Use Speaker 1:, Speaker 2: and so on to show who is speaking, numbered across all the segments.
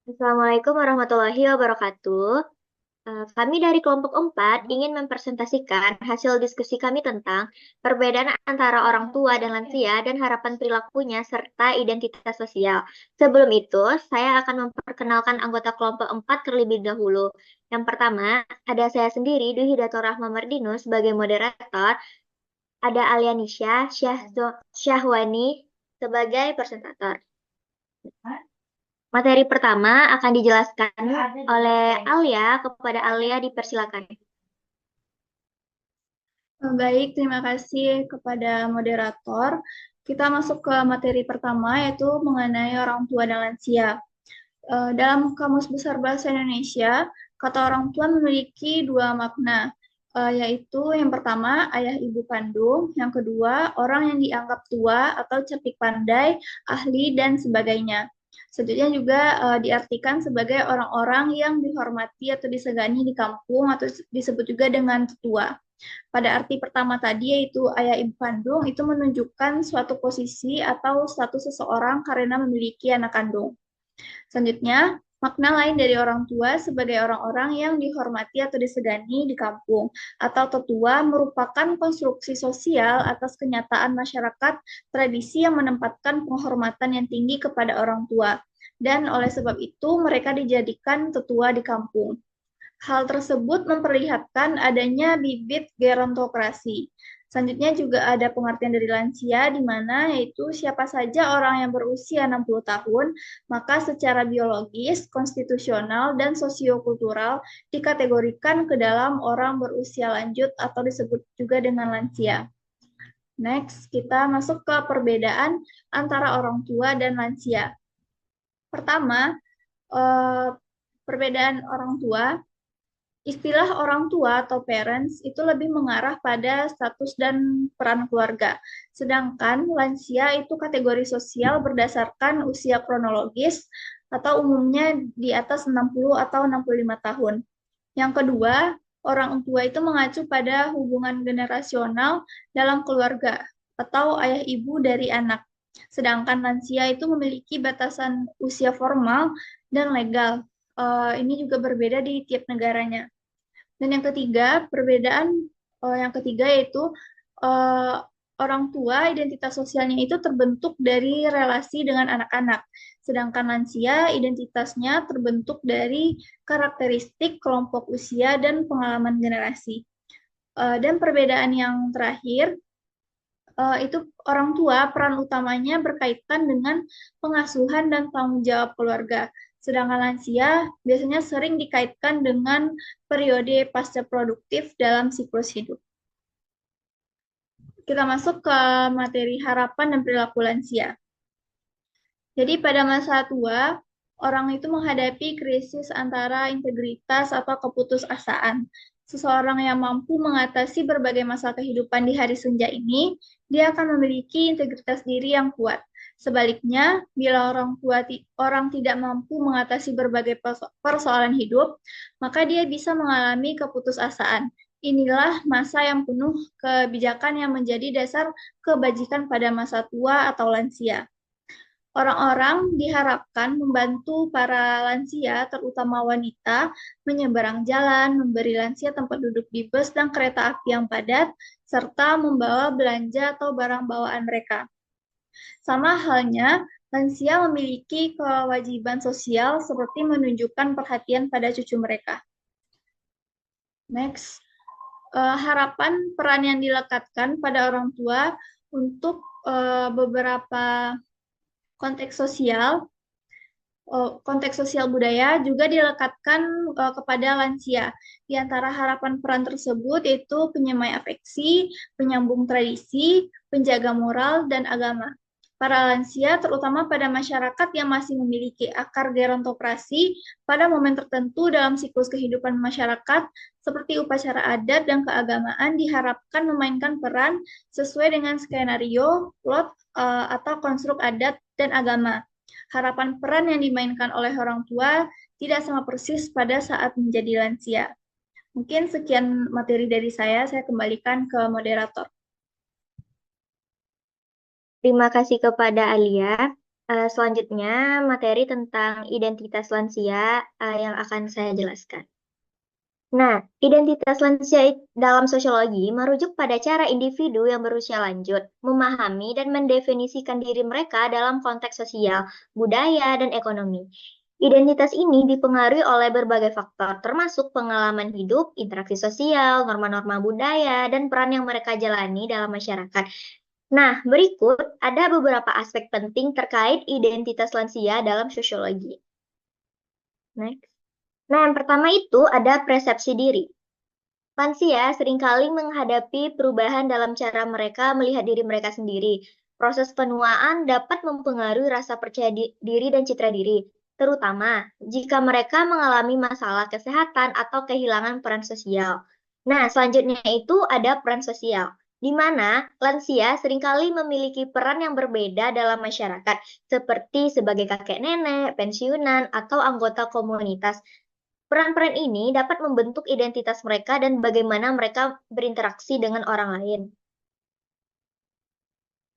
Speaker 1: Assalamualaikum warahmatullahi wabarakatuh. Kami dari kelompok 4 ingin mempresentasikan hasil diskusi kami tentang perbedaan antara orang tua dan lansia dan harapan perilakunya serta identitas sosial. Sebelum itu, saya akan memperkenalkan anggota kelompok 4 terlebih dahulu. Yang pertama, ada saya sendiri, Dwi Hidatul Rahma Mardino sebagai moderator, ada Alianisha Syahwani sebagai presentator. Materi pertama akan dijelaskan oleh Alia. Kepada Alia dipersilakan.
Speaker 2: Baik, terima kasih kepada moderator. Kita masuk ke materi pertama, yaitu mengenai orang tua dan lansia. Dalam Kamus Besar Bahasa Indonesia, kata orang tua memiliki dua makna, yaitu yang pertama, ayah ibu kandung, yang kedua, orang yang dianggap tua atau cerdik pandai, ahli, dan sebagainya. Selanjutnya juga diartikan sebagai orang-orang yang dihormati atau disegani di kampung atau disebut juga dengan tetua. Pada arti pertama tadi yaitu ayah ibu kandung itu menunjukkan suatu posisi atau status seseorang karena memiliki anak kandung. Selanjutnya, makna lain dari orang tua sebagai orang-orang yang dihormati atau disegani di kampung atau tetua merupakan konstruksi sosial atas kenyataan masyarakat tradisi yang menempatkan penghormatan yang tinggi kepada orang tua. Dan oleh sebab itu mereka dijadikan tetua di kampung. Hal tersebut memperlihatkan adanya bibit gerontokrasi. Selanjutnya juga ada pengertian dari lansia, di mana yaitu siapa saja orang yang berusia 60 tahun, maka secara biologis, konstitusional, dan sosiokultural dikategorikan ke dalam orang berusia lanjut atau disebut juga dengan lansia. Next, kita masuk ke perbedaan antara orang tua dan lansia. Pertama, eh, perbedaan orang tua. Istilah orang tua atau parents itu lebih mengarah pada status dan peran keluarga. Sedangkan lansia itu kategori sosial berdasarkan usia kronologis atau umumnya di atas 60 atau 65 tahun. Yang kedua, orang tua itu mengacu pada hubungan generasional dalam keluarga atau ayah ibu dari anak. Sedangkan lansia itu memiliki batasan usia formal dan legal. Ini juga berbeda di tiap negaranya. Dan yang ketiga, perbedaan yang ketiga yaitu eh, orang tua identitas sosialnya itu terbentuk dari relasi dengan anak-anak. Sedangkan lansia identitasnya terbentuk dari karakteristik kelompok usia dan pengalaman generasi. Dan perbedaan yang terakhir itu orang tua peran utamanya berkaitan dengan pengasuhan dan tanggung jawab keluarga. Sedangkan lansia biasanya sering dikaitkan dengan periode pasca produktif dalam siklus hidup. Kita masuk ke materi harapan dan perilaku lansia. Jadi pada masa tua, orang itu menghadapi krisis antara integritas atau keputusasaan. Seseorang yang mampu mengatasi berbagai masalah kehidupan di hari senja ini, dia akan memiliki integritas diri yang kuat. Sebaliknya, bila orang tidak mampu mengatasi berbagai persoalan hidup, maka dia bisa mengalami keputusasaan. Inilah masa yang penuh kebijakan yang menjadi dasar kebajikan pada masa tua atau lansia. Orang-orang diharapkan membantu para lansia, terutama wanita, menyeberang jalan, memberi lansia tempat duduk di bus dan kereta api yang padat, serta membawa belanja atau barang bawaan mereka. Sama halnya, lansia memiliki kewajiban sosial seperti menunjukkan perhatian pada cucu mereka. Next, harapan peran yang dilekatkan pada orang tua untuk beberapa konteks sosial konteks sosial budaya juga dilekatkan kepada lansia. Di antara harapan peran tersebut yaitu penyemai afeksi, penyambung tradisi, penjaga moral, dan agama. Para lansia, terutama pada masyarakat yang masih memiliki akar gerontokrasi, pada momen tertentu dalam siklus kehidupan masyarakat, seperti upacara adat dan keagamaan, diharapkan memainkan peran sesuai dengan skenario, plot, atau konstruk adat dan agama. Harapan peran yang dimainkan oleh orang tua tidak sama persis pada saat menjadi lansia. Mungkin sekian materi dari saya kembalikan ke moderator.
Speaker 1: Terima kasih kepada Alia. Selanjutnya, materi tentang identitas lansia yang akan saya jelaskan. Nah, identitas lansia dalam sosiologi merujuk pada cara individu yang berusia lanjut memahami dan mendefinisikan diri mereka dalam konteks sosial, budaya, dan ekonomi. Identitas ini dipengaruhi oleh berbagai faktor, termasuk pengalaman hidup, interaksi sosial, norma-norma budaya, dan peran yang mereka jalani dalam masyarakat. Nah, berikut ada beberapa aspek penting terkait identitas lansia dalam sosiologi. Next. Nah, yang pertama itu ada persepsi diri. Lansia seringkali menghadapi perubahan dalam cara mereka melihat diri mereka sendiri. Proses penuaan dapat mempengaruhi rasa percaya diri dan citra diri, terutama jika mereka mengalami masalah kesehatan atau kehilangan peran sosial. Nah, selanjutnya itu ada peran sosial, di mana lansia seringkali memiliki peran yang berbeda dalam masyarakat, seperti sebagai kakek nenek, pensiunan, atau anggota komunitas. Peran-peran ini dapat membentuk identitas mereka dan bagaimana mereka berinteraksi dengan orang lain.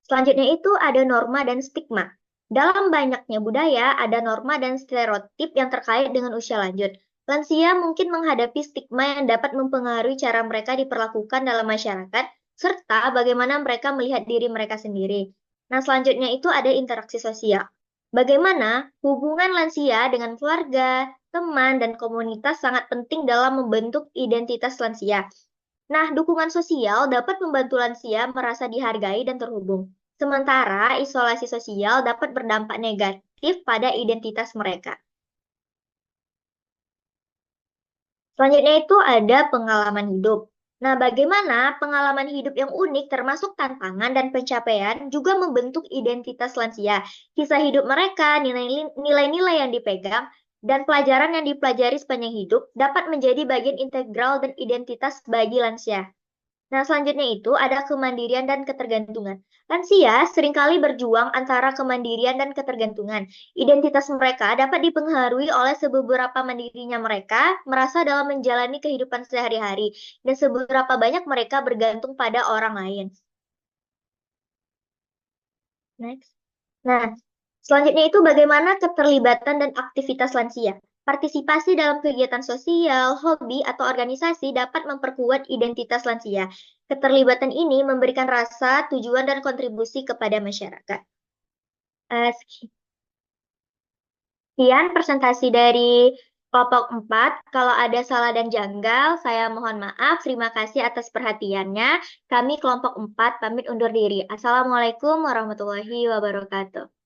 Speaker 1: Selanjutnya itu ada norma dan stigma. Dalam banyaknya budaya, ada norma dan stereotip yang terkait dengan usia lanjut. Lansia mungkin menghadapi stigma yang dapat mempengaruhi cara mereka diperlakukan dalam masyarakat, serta bagaimana mereka melihat diri mereka sendiri. Nah, selanjutnya itu ada interaksi sosial. Bagaimana hubungan lansia dengan keluarga, teman, dan komunitas sangat penting dalam membentuk identitas lansia. Nah, dukungan sosial dapat membantu lansia merasa dihargai dan terhubung. Sementara isolasi sosial dapat berdampak negatif pada identitas mereka. Selanjutnya itu ada pengalaman hidup. Nah, bagaimana pengalaman hidup yang unik termasuk tantangan dan pencapaian juga membentuk identitas lansia. Kisah hidup mereka, nilai-nilai yang dipegang, dan pelajaran yang dipelajari sepanjang hidup dapat menjadi bagian integral dan identitas bagi lansia. Nah, selanjutnya itu ada kemandirian dan ketergantungan. Lansia seringkali berjuang antara kemandirian dan ketergantungan. Identitas mereka dapat dipengaruhi oleh seberapa mandirinya mereka merasa dalam menjalani kehidupan sehari-hari, dan seberapa banyak mereka bergantung pada orang lain. Next. Nah, selanjutnya itu bagaimana keterlibatan dan aktivitas lansia. Partisipasi dalam kegiatan sosial, hobi, atau organisasi dapat memperkuat identitas lansia. Keterlibatan ini memberikan rasa, tujuan, dan kontribusi kepada masyarakat. Sekian presentasi dari kelompok 4. Kalau ada salah dan janggal, saya mohon maaf. Terima kasih atas perhatiannya. Kami kelompok 4 pamit undur diri. Assalamualaikum warahmatullahi wabarakatuh.